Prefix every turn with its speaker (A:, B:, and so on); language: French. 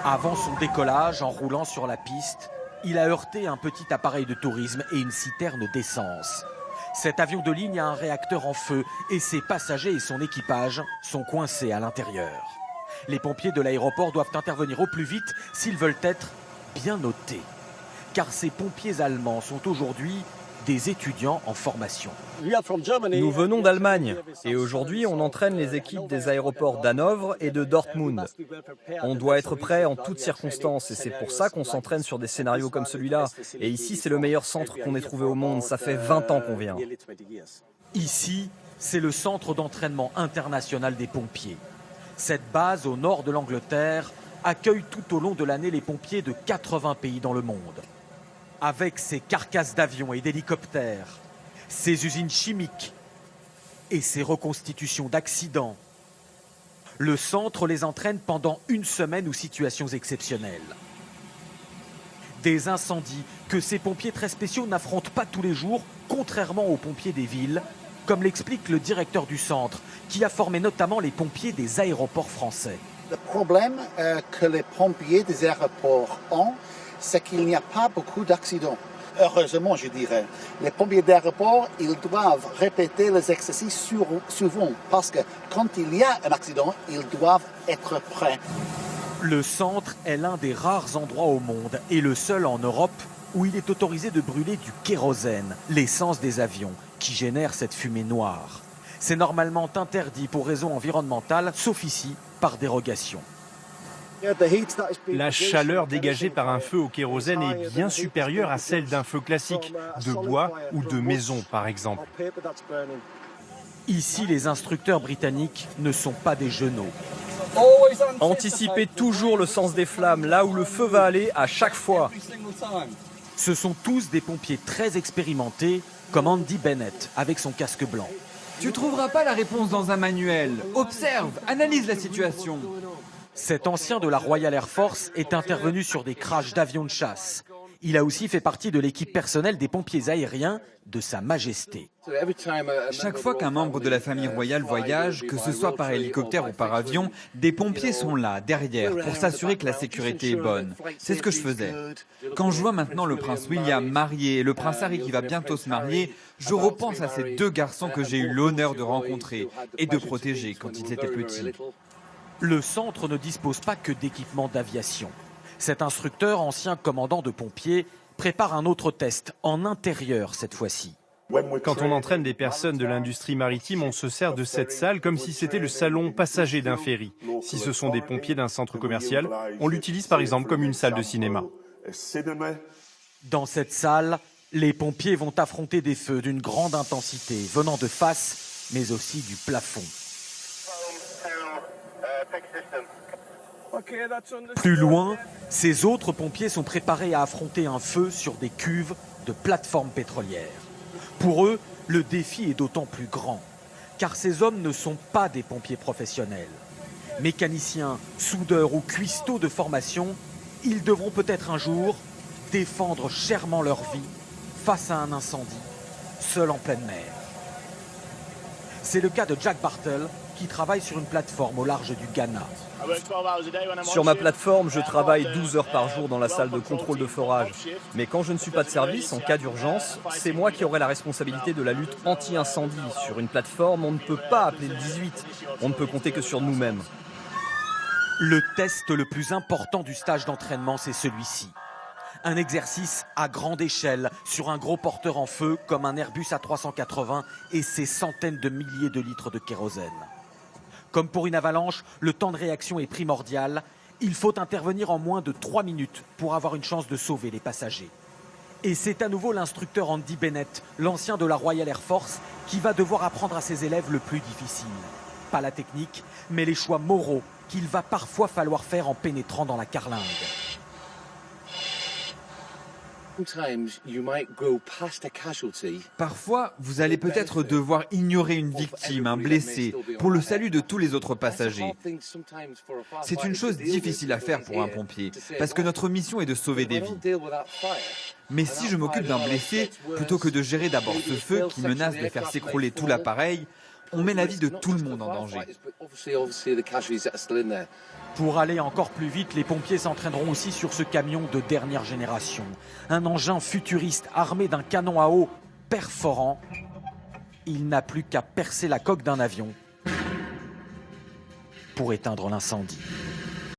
A: Avant son décollage, en roulant sur la piste, il a heurté un petit appareil de tourisme et une citerne d'essence. Cet avion de ligne a un réacteur en feu et ses passagers et son équipage sont coincés à l'intérieur. Les pompiers de l'aéroport doivent intervenir au plus vite s'ils veulent être bien notés. Car ces pompiers allemands sont aujourd'hui des étudiants en formation.
B: Nous venons d'Allemagne et aujourd'hui on entraîne les équipes des aéroports d'Hanovre et de Dortmund. On doit être prêt en toutes circonstances et c'est pour ça qu'on s'entraîne sur des scénarios comme celui-là. Et ici c'est le meilleur centre qu'on ait trouvé au monde, ça fait 20 ans qu'on vient.
A: Ici, c'est le centre d'entraînement international des pompiers. Cette base au nord de l'Angleterre accueille tout au long de l'année les pompiers de 80 pays dans le monde. Avec ses carcasses d'avions et d'hélicoptères, ses usines chimiques et ses reconstitutions d'accidents, le centre les entraîne pendant une semaine ou situations exceptionnelles. Des incendies que ces pompiers très spéciaux n'affrontent pas tous les jours, contrairement aux pompiers des villes, comme l'explique le directeur du centre, qui a formé notamment les pompiers des aéroports français.
C: Le problème que les pompiers des aéroports ont, c'est qu'il n'y a pas beaucoup d'accidents. Heureusement, je dirais. Les pompiers d'aéroport, ils doivent répéter les exercices souvent parce que quand il y a un accident, ils doivent être prêts.
A: Le centre est l'un des rares endroits au monde et le seul en Europe où il est autorisé de brûler du kérosène, l'essence des avions, qui génère cette fumée noire. C'est normalement interdit pour raisons environnementales, sauf ici, par dérogation.
D: La chaleur dégagée par un feu au kérosène est bien supérieure à celle d'un feu classique, de bois ou de maison par exemple.
A: Ici, les instructeurs britanniques ne sont pas des genoux.
B: Anticipez toujours le sens des flammes, là où le feu va aller à chaque fois.
A: Ce sont tous des pompiers très expérimentés, comme Andy Bennett avec son casque blanc.
E: Tu trouveras pas la réponse dans un manuel. Observe, analyse la situation.
A: Cet ancien de la Royal Air Force est intervenu sur des crashs d'avions de chasse. Il a aussi fait partie de l'équipe personnelle des pompiers aériens de Sa Majesté.
E: Chaque fois qu'un membre de la famille royale voyage, que ce soit par hélicoptère ou par avion, des pompiers sont là, derrière, pour s'assurer que la sécurité est bonne. C'est ce que je faisais. Quand je vois maintenant le prince William marié et le prince Harry qui va bientôt se marier, je repense à ces deux garçons que j'ai eu l'honneur de rencontrer et de protéger quand ils étaient petits.
A: Le centre ne dispose pas que d'équipements d'aviation. Cet instructeur, ancien commandant de pompiers, prépare un autre test, en intérieur cette fois-ci.
D: Quand on entraîne des personnes de l'industrie maritime, on se sert de cette salle comme si c'était le salon passager d'un ferry. Si ce sont des pompiers d'un centre commercial, on l'utilise par exemple comme une salle de cinéma.
A: Dans cette salle, les pompiers vont affronter des feux d'une grande intensité, venant de face, mais aussi du plafond. Plus loin, ces autres pompiers sont préparés à affronter un feu sur des cuves de plateformes pétrolières. Pour eux, le défi est d'autant plus grand, car ces hommes ne sont pas des pompiers professionnels. Mécaniciens, soudeurs ou cuistots de formation, ils devront peut-être un jour défendre chèrement leur vie face à un incendie, seul en pleine mer. C'est le cas de Jack Bartle, qui travaille sur une plateforme au large du Ghana.
B: Sur ma plateforme, je travaille 12 heures par jour dans la salle de contrôle de forage. Mais quand je ne suis pas de service, en cas d'urgence, c'est moi qui aurai la responsabilité de la lutte anti-incendie. Sur une plateforme, on ne peut pas appeler le 18. On ne peut compter que sur nous-mêmes.
A: Le test le plus important du stage d'entraînement, c'est celui-ci. Un exercice à grande échelle sur un gros porteur en feu comme un Airbus A380 et ses centaines de milliers de litres de kérosène. Comme pour une avalanche, le temps de réaction est primordial. Il faut intervenir en moins de 3 minutes pour avoir une chance de sauver les passagers. Et c'est à nouveau l'instructeur Andy Bennett, l'ancien de la Royal Air Force, qui va devoir apprendre à ses élèves le plus difficile. Pas la technique, mais les choix moraux qu'il va parfois falloir faire en pénétrant dans la carlingue.
E: Parfois, vous allez peut-être devoir ignorer une victime, un blessé, pour le salut de tous les autres passagers. C'est une chose difficile à faire pour un pompier, parce que notre mission est de sauver des vies. Mais si je m'occupe d'un blessé, plutôt que de gérer d'abord ce feu qui menace de faire s'écrouler tout l'appareil, on met la vie de tout le monde en danger.
A: Pour aller encore plus vite, les pompiers s'entraîneront aussi sur ce camion de dernière génération. Un engin futuriste armé d'un canon à eau perforant. Il n'a plus qu'à percer la coque d'un avion pour éteindre l'incendie.